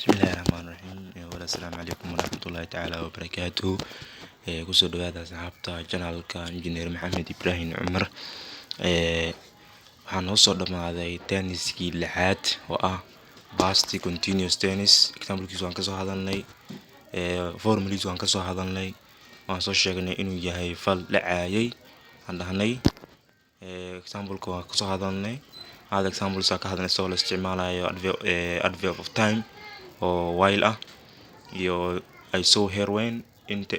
بسم الله الرحمن الرحيم السلام عليكم ورحمة الله تعالى وبركاته. kusoo dhawaada asxaabta janaalka injineer maxamed ibraahim cumar. Waxaa noo soo dhamaaday tenniskii lixaad oo ah past continuous tennis. Example-kiisa waan kasoo hadalnay, formaliisa waan kasoo hadalnay, waan soo sheegnay inuu yahay fal dhacaayay aan dhahnay. Example-ka waan kasoo hadalnay, hada examples ka hadalnay soo la isticmaalayo adverb of time oo while ah iyo I saw her when inta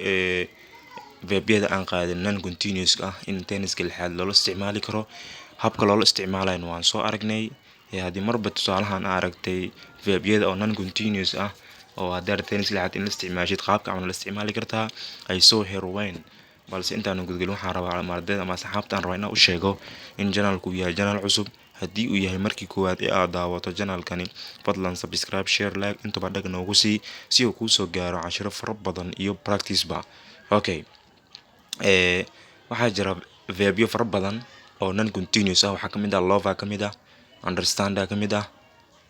verbyada aan qaadin non continuous ah in tenniska lixaad loola isticmaali karo. Habka loola isticmaalayo waan soo aragnay. Haddii marba tusaalahan aragtay verbyada oo non continuous ah oo hadda tenniska lixaad in la isticmaashid qaabka aan la isticmaali kartaa I saw her when. balse intaan gudgelin waxaan rabaa ardayda ama asxaabta aan rabaa inaan u sheego in janaalku yahay janaal cusub. haddii uu yahay markii koowaad ee aad daawato janaalkani, fadlan subscribe, share, like intaba dhag noogu sii si uu kuu soo gaaro cashiro fara badan iyo practice ba. Okay, waxaa jira verbyo fara badan oo non continuous ah. Waxaa ka mid ah love ka mid ah, understand ka mid ah,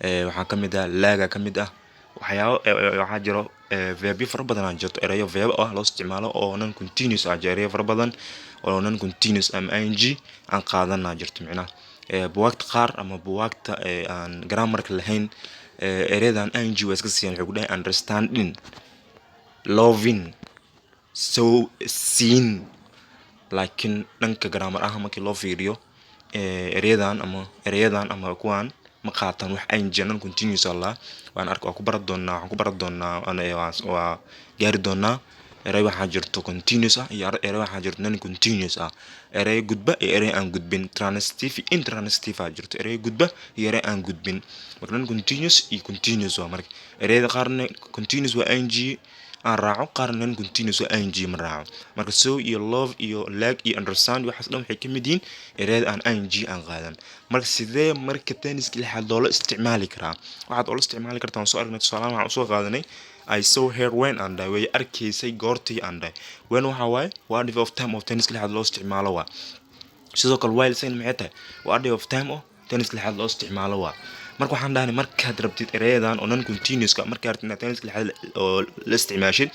waxaa ka mid ah lag ka mid ah. waxaa jiro verbyo fara badan aan jirto erayo verb ah loo isticmaalo oo non continuous ah. erayo fara badan oo non continuous ama ing aan qaadanaa jirto micnaha buwaagta qaar ama buwaagta aan grammarka lahayn erayadan ing waa iska siiyaan. Wuxuu ku dhahay understanding, loving, so seeing. laakiin dhanka grammar ah markii loo fiiriyo erayadan ama kuwan ma qaataan wax ing non continuous ah. waan ku baran doonaa waa gaari doonaa. eray waxaa jirto continuous ah iyo eray waxaa jirto non continuous ah. eray gudba iyo eray aan gudbin, transitive iyo intransitive jirto. eray gudba iyo eray aan gudbin. marka non continuous iyo continuous waa marka erayada qaarna continuous waa ing aan raaco, qaarna non continuous waa ing ma raaco. marka so iyo love iyo like iyo understand waxaas dhan waxay ka mid yihiin erayada aan ing aan qaadan. marka sidee marka tenniska lixaad loola isticmaali karaa? waxaad oola isticmaali kartaa waan soo aragnay. tusaalahan waxaan usoo qaadanay I saw her when and way arkaysay goortii and when waxa waaye waa adverb of time of tenniska lixaad loo isticmaalo waa. sidoo kale while saying maxay tahay waa adverb of time oo tenniska lixaad loo isticmaalo waa. marka waxaan dhahnay markaad rabtid erayadan oo non continuous ka markaad rabtid tenniska lixaad oo la isticmaashid,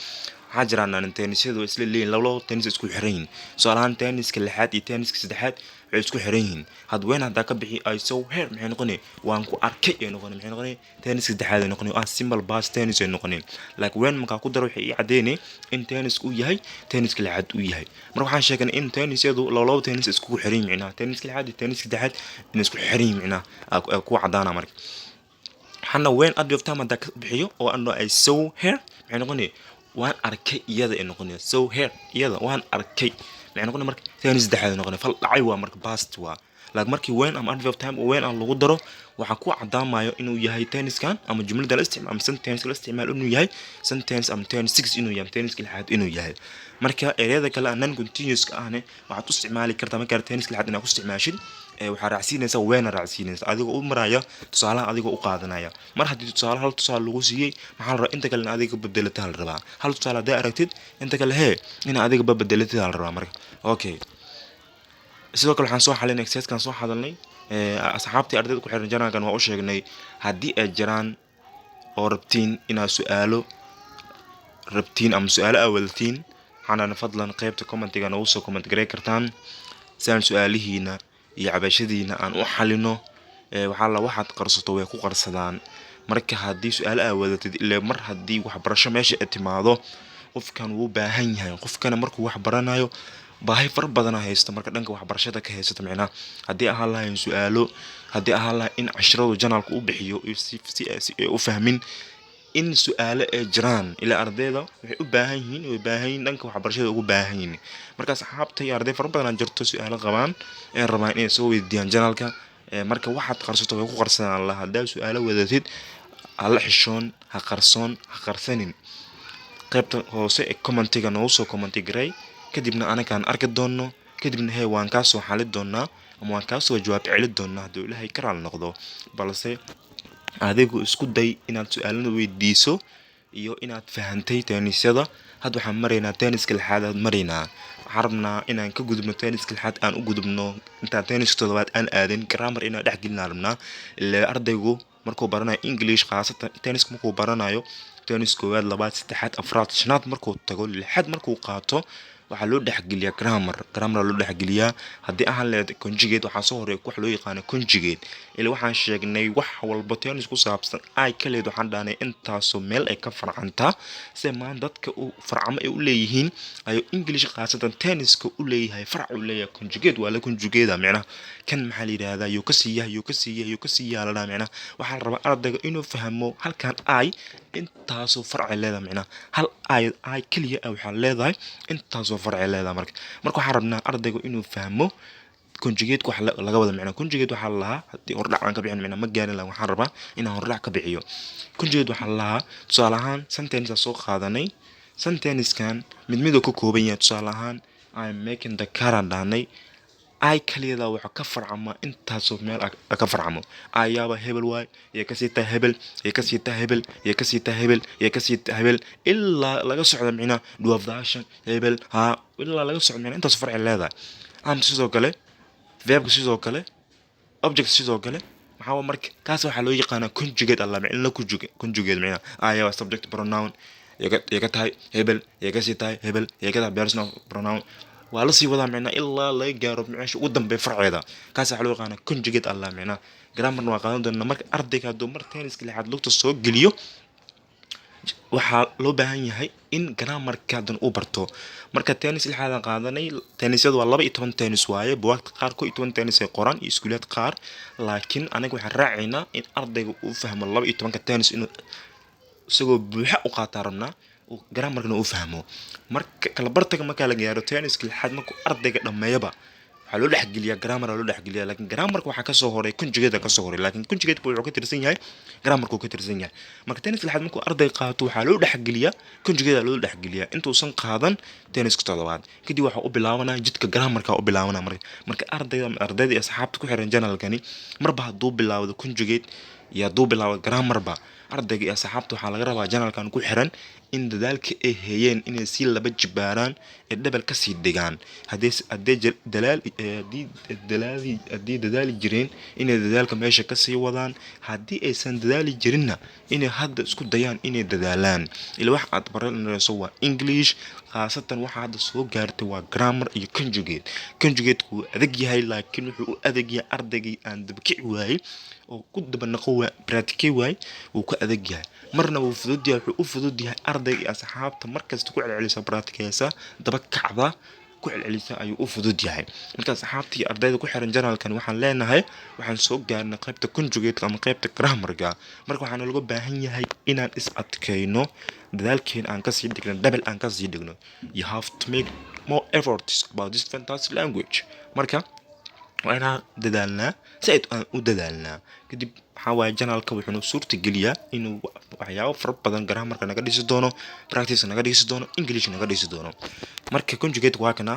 waxaa jiraan tennisyadu isla leeyihiin labo tennis isku xiran yihiin. tusaalahan tenniska lixaad iyo tenniska saddexaad waxay isku xiran yihiin. weyn haddaa ka bixi I saw her maxay noqonay waan ku arkay ay noqonay. maxay noqonay tenniska saddexaad ay noqonay simple past tennis ay noqonay. laakiin weyn markaa ku daro waxay ii cadeynay in tenniska uu yahay tenniska lixaad uu yahay. marka waxaan sheegnay in tennisyadu labo tennis isku xiran yihiin micnaha tenniska lixaad iyo tenniska saddexaad in isku xiran yihiin micnaha ku cadaana. marka waxaana weyn adverb of time haddaa ka bixiyo oo ano I saw her maxay noqonay waan arkay iyada ay noqonay. saw her iyada waan arkay maxay noqonay marka tennis saddexaad ay noqonay fal dhacay waa marka past waa. laakiin markii weyn ama adverb of time weyn aan lagu daro waxaa ku cadaamayo inuu yahay tenniskan ama jumlada la isticmaalo ama sentence la isticmaalo inuu yahay sentence ama tennis six inuu yahay tenniska lixaad inuu yahay. marka erayada kale non continuous ka ahne waxaad u isticmaali kartaa marka tenniska lixaad inaad ku isticmaashid waxaa raacsiinaysa weena raacsiinaysa adigoo u maraya tusaalaha adigoo u qaadanaya. mar haddii tusaale hal tusaale lagu siiyey maxaa la rabaa inta kale in adiga bedelataa la rabaa. hal tusaale haddaa aragtid inta kale in adiga bedelataa la rabaa. marka okay, sidoo kale waxaan soo xalinay exercise-kan soo hadalnay asxaabtii ardayda ku xiran janaalkan waa u sheegnay haddii ay jiraan oo rabtiin inaad su'aalo ama su'aalo awaltiin waxaana fadlan qaybta commentiga noogu soo comment garay kartaan si aan su'aalihiina iyo cabashadiina aan u xalino. waxaad qarsato way ku qarsadaan. marka haddii su'aalo awadatid ilaa mar haddii waxbarasho meesha ay timaado qofkan wuu baahan yahay. qofkana markuu wax baranayo baahi fara badan haysto marka dhanka waxbarashada ka haysto micnaha haddii ahaan lahayn su'aalo, haddii ahaan lahayn in casharadu janaalku u bixiyo si ay u fahmin in su'aalo ay jiraan ilaa ardayda waxay u baahan yihiin dhanka waxbarashada ugu baahan yihiin. marka asxaabta iyo arday fara badan jirto su'aalo qabaan ee rabaan inay soo weydiiyaan janaalka. marka waxaad qarsato way ku qarsadaan. haddaa su'aalo wadatid hala xishoon, ha qarsanin. qaybta hoose ee commentiga noogu soo commenti garay kadibna anagaan arki doono kadibna waan kaa soo xali doonaa ama waan kaa soo jawaab celin doonaa hadduu ilaahay ka raali noqdo. balse adigu isku day inaad su'aalada weydiiso iyo inaad fahantay tennisyada. hadda waxaan maraynaa tenniska lixaad maraynaa. waxaan rabnaa inaan ka gudubno tenniska lixaad aan u gudubno intaan tenniska toddobaad aan aadin grammar inaan dhex gelin rabnaa ilaa ardaygu markuu baranayo English khaasatan tenniska markuu baranayo tennis koowaad labaad saddexaad afraad shanaad markuu tago lixaad markuu qaato waxaa loo dhexgeliyaa grammar loo dhexgeliyaa haddii aan leedahay conjugate waxaa soo horeeya wax loo yaqaan conjugate ilaa waxaan sheegnay wax walba tennis ku saabsan ay kaleed waxaan dhaanay intaasoo meel ay ka farcantaa si maan dadka u farcamo ay u leeyihiin ayo English khaasatan tenniska u leeyahay farc u leeyahay conjugate waa la conjugate macnaha kan maxaa la yiraahdaa yuu ka siiyaa la macnaha waxaa la rabaa ardayga inuu fahmo halkan ay intaasoo farc leedahay macnaha hal ay kaliya waxaa leedahay intaasoo farc leedahay marka waxaan rabnaa ardayga inuu fahmo conjugate wax laga wada macnaha conjugate waxa la hadii hordhac aan ka bixin macnaha ma gaarin la waxaan rabaa inaan hordhac ka bixiyo conjugate waxa la tusaale ahaan sentence soo qaadanay sentence-kan mid ka kooban yahay tusaale ahaan I'm making the car dhaanay ay kaliyada waxa ka farcama intaasoo meel ka farcamo ayaaba hebel waay iyo ka siita hebel iyo ka siita hebel iyo ka siita hebel iyo ka siita hebel ilaa laga socdo macnaha duwafdaashan hebel ilaa laga socdo macnaha intaas farci leedahay am sidoo kale verb sidoo kale object sidoo kale maxaa marka kaas waxa loo yaqaan conjugate alla macna conjugate macna ayaaba subject pronoun yaga tahay hebel yaga siita hebel yaga tahay personal pronoun waa la sii wadaa macna ilaa la gaaro meesha ugu dambeey farceeda kaas waxa loo yaqaan conjugate alla macna grammar waa qaadan doona marka ardayga haduu mar tenniska lixaad lugta soo geliyo waxaa loo baahan yahay in grammarkaadan u barto marka tennis lixaad qaadanay tennisyadu waa 12 tennis waaye buugta qaar ku 12 tennis ay qoraan iskuulad qaar laakiin anaga waxaan raacaynaa in ardayga uu fahmo 12 tennis inuu isagoo buuxa u qaataa rabnaa grammarkana uu fahmo marka kala bartaga marka la gaaro tenniska lixaad markuu ardayga dhameeyaba waxaa loo dhexgeliyaa grammar loo dhexgeliyaa laakiin grammarka waxaa ka soo horay conjugate ka soo horay laakiin conjugate wuxuu ka tirsan yahay grammarku ka tirsan yahay marka tennis lixaad markuu arday qaato waxaa loo dhexgeliyaa conjugate loo dhexgeliyaa intuusan qaadan tenniska toddobaad kadib waxa uu bilaabanaa jidka grammarka u bilaabanaa marka ardayda iyo asxaabta ku xiran channelkani marba haduu bilaawdo conjugate iyo haduu bilaawdo grammarba ardayga iyo asxaabta waxaa laga rabaa channelkan ku xiran in dadaalka ay hayeen inay si laba jibaaraan ee double ka sii dhigaan hadii dadaali jireen inay dadaalka meesha ka sii wadaan hadii aysan dadaali jirinna inay hadda isku dayaan inay dadaalaan ila wax aad baranayso waa English khaasatan waxa hadda soo gaartay waa grammar iyo conjugate ku adag yahay laakiin wuxuu u adag yahay ardayga aan dabkici waayay oo ku dabanaqo practice waay uu ka adag yahay marna uu fudud yahay wuxuu u fudud yahay ardayga iyo asxaabta markasta ku celcelisa practice daba kacda ku celcelisa ayuu u fudud yahay marka asxaabtii ardayda ku xiran channelkan waxaan leenahay waxaan soo gaarnay qaybta conjugate ama qaybta grammarka marka waxaan lagu baahan yahay inaan is adkayno dadaalkeen aan ka sii dhigno double aan ka sii dhigno you have to make more efforts about this fantastic language marka waana dadaalna said aan u dadaalna kadib waxa way channelka wuxuu suurta geliyaa inuu waxyaabo far badan grammarka naga dhisi doono practice naga dhisi doono English naga dhisi doono marka conjugate waa kana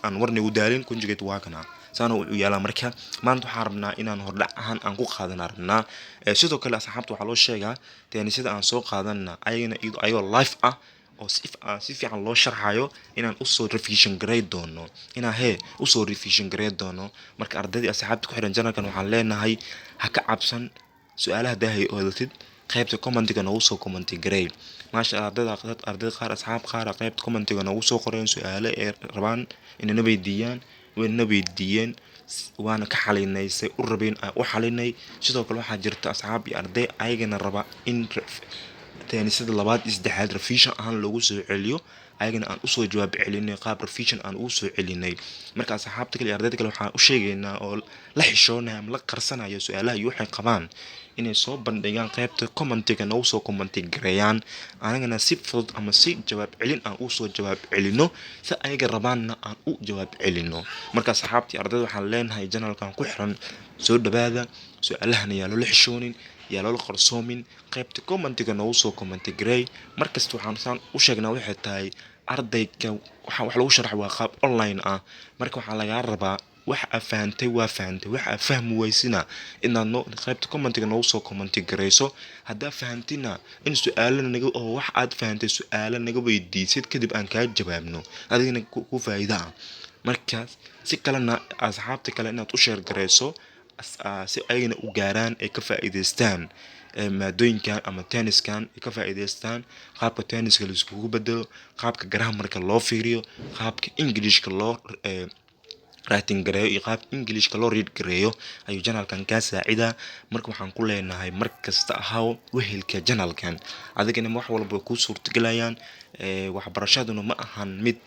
aan warni u daalin conjugate waa kana saana u yaala marka maanta waxaan rabnaa inaan hordhac ahaan aan ku qaadanaa rabnaa sidoo kale asxaabta waxa loo sheegaa tennisada aan soo qaadanna ayagoo live ah oo si fiican loo sharxayo inaan u soo revision grade doono marka ardayda asxaabta ku xiran channelkan waxaan leenahay ha ka cabsan su'aalaha daahay oo dadid qaybta commentiga noogu soo comment grade maasha Allah ardayda qaar asxaab qaar qaybta commentiga noogu soo qoreen su'aalo ay rabaan inay weydiiyaan waana ka xalinaysay u rabeen u xalinay sidoo kale waxaa jirta asxaab iyo arday ayagana raba in tennisada labaad isdexaad revision ahaan loogu soo celiyo ayagana aan u soo jawaab celinay qaab revision aan ugu soo celinay marka asxaabta kale ardayda kale waxaan u sheegaynaa oo la xishoonayo ama la qarsanayo su'aalaha iyo waxay qabaan inay soo bandhigaan qaybta commentiga noogu soo comment gareeyaan anagana si fudud ama si jawaab celin aan u soo jawaab celino si ayaga rabaanna aan u jawaab celino marka asxaabtii ardayda waxaan leenahay channelkan ku xiran soo dhawaada su'aalahan ayaa loo xishoonin yaa loo qarsoomin qaybta commentiga noogu soo comment gareey markasta waxaan u sheegnaa waxay tahay ardayga waxa lagu sharax waa qaab online ah marka waxa laga rabaa wax afahantay wax fahmi weysina inaad qaybta commentiga noogu soo comment gareyso hadaa fahantina in su'aalo naga oo wax aad fahantay su'aalo naga weydiisid kadib aan ka jawaabno adigina ku faa'iido marka si kalena asxaabta kale inaad u share gareyso si ayagana u gaaraan ay ka faa'iidaystaan maadooyinkan ama tenniskan ay ka faa'iidaystaan qaabka tenniska la iskugu bedelo, qaabka grammarka loo fiiriyo, qaabka Englishka loo writing gareeyo iyo qaabka Englishka loo read gareeyo ayuu channelkan ka saacidaa. Marka waxaan ku leenahay mar kasta ahaw wehelka channelkan adigana wax walba ku suurtagelayaan. Waxbarashaduna ma ahan mid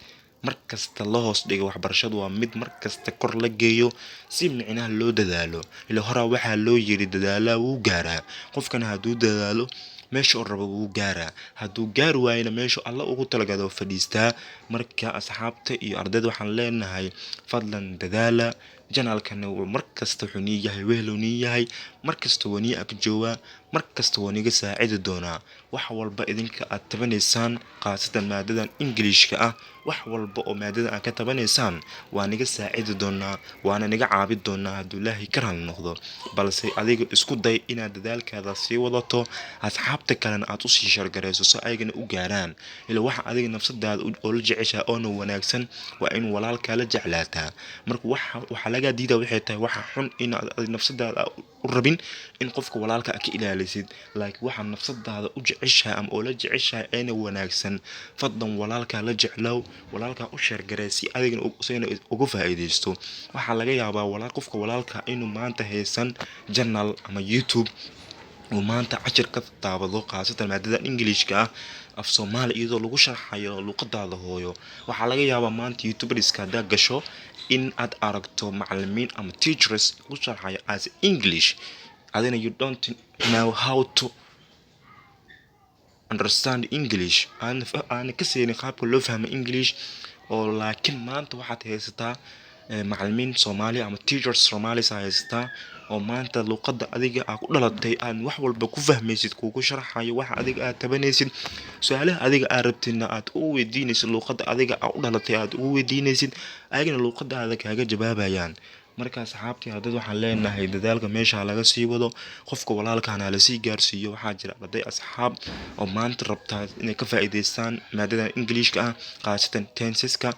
markasta la hoos dhigo, waxbarashadu waa mid markasta kor la geeyo si micnaha loo dadaalo. Ilaa hore waxaa loo yiri dadaalaa wuu gaaraa. Qofkana hadduu dadaalo meesha uu rabo wuu gaaraa, hadduu gaari waayna meesha alla ugu talagalo fadhiistaa. Marka asxaabta iyo ardayda waxaan leenahay fadlan dadaala. channelkan markasta wuxuu nii yahay wehel nii yahay, markasta waa nii ag joogaa, markasta waa niga saacidi doonaa. wax walba idinka aad tabanaysaan qaasatan maadadan Englishka ah, wax walba oo maadada aad ka tabanaysaan waa niga saacidi doonaa, waana niga caabi doonaa hadduu Ilaahay ka raali noqdo. balse adiga isku day inaad dadaalkaada sii wadato, asxaabta kalena aad u sii shargareyso si ayagana u gaaraan. ilaa waxa adiga nafsadaada oo la jeceshaa oo wanaagsan waa in walaalka la jeclaataa. marka waxa laga diidaa waxay tahay waxa xun in aad nafsadaada u rabin in qofka walaalka ka ilaalisid, laakiin waxa nafsadaada u jeceshaa ama oo la jeceshaa ayna wanaagsan, fadlan walaalka la jeclow, walaalka u shargarey si adigana uga faa'iideysto. waxa laga yaabaa qofka walaalka inuu maanta haysan channel ama YouTube oo maanta cashir ka daawado qaasatan maadada Englishka ah af Soomaali iyadoo lagu sharxayo luqadaada hooyo. waxaa laga yaabaa maanta YouTuberiska hadaa gasho in aad aragto macallimiin ama teachers u sharxayo as English, adina you don't know how to understand English, aan ka seeni qaabka loo fahmo English. oo laakiin maanta waxaad haysataa macallimiin Soomaali ama teachers Soomaali haysataa oo maanta luqadda adiga aad ku dhalatay aan wax walba ku fahmaysid, kugu sharxayo waxa adiga aad tabanaysid, su'aalaha adiga aad rabtina aad u weydiinaysid luqadda adiga aad u dhalatay aad u weydiinaysid, ayagana luqadaada kaaga jawaabayaan. marka asxaabtii haddii waxaan leenahay dadaalka meesha laga sii wado, qofka walaalkaana la sii gaarsiiyo. waxaa jira arday asxaab oo maanta rabtaa inay ka faa'iideystaan maadada Englishka ah qaasatan tenseska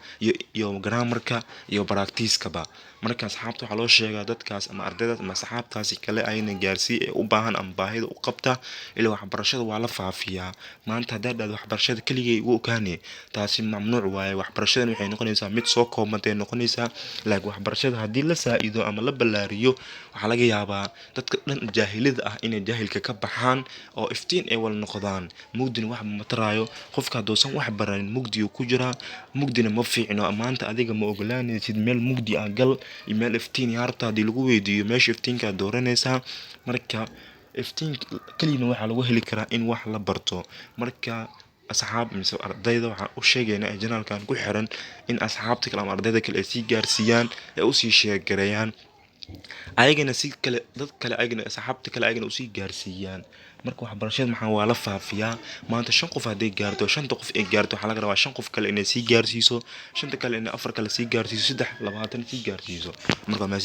iyo grammarka iyo practice-kaba. marka asxaabta waxaa loo sheegaa dadkaas ama ardayda ama asxaabtaasi kale ayna gaarsii ee u baahan ama baahida u qabta. ilaa waxbarashada waa la faafiyaa. maanta haddaad dhahdo waxbarashada keligay ugu ogaanay taasi mamnuuc waaye. waxbarashadan waxay noqonaysaa mid soo koobantay noqonaysaa, laakiin waxbarashada haddii la saa'ido ama la ballaariyo waxaa laga yaabaa dadka dhan jaahilida ah inay jaahilka ka baxaan oo iftiin ay wal noqdaan. mugdina wax ma taraayo, qofka haddoosan wax baranin mugdi uu ku jiraa, mugdina ma fiicno. maanta adiga ma ogolaanaysid meel mugdi ah gal iyo meel iftiin yaarta haddii lagu weydiiyo meesha iftiinka dooranaysaa. marka iftiin kaliya waxaa lagu heli karaa in wax la barto. marka asxaab mise ardayda waxaan u sheegaynaa ee channelkan ku xiran in asxaabta kale ama ardayda kale ay sii gaarsiiyaan, ay u sii sheegareeyaan, ayagana si kale dad kale ayagana asxaabta kale ayagana u sii gaarsiiyaan. marka waxbarashada maxaa waa la faafiyaa. maanta 5 qof haday gaarto 5 qof ay gaarto waxa laga rabaa 5 qof kale inay sii gaarsiiso, 5 kale inay 4 kale sii gaarsiiso, 3 20 sii gaarsiiso. marka ma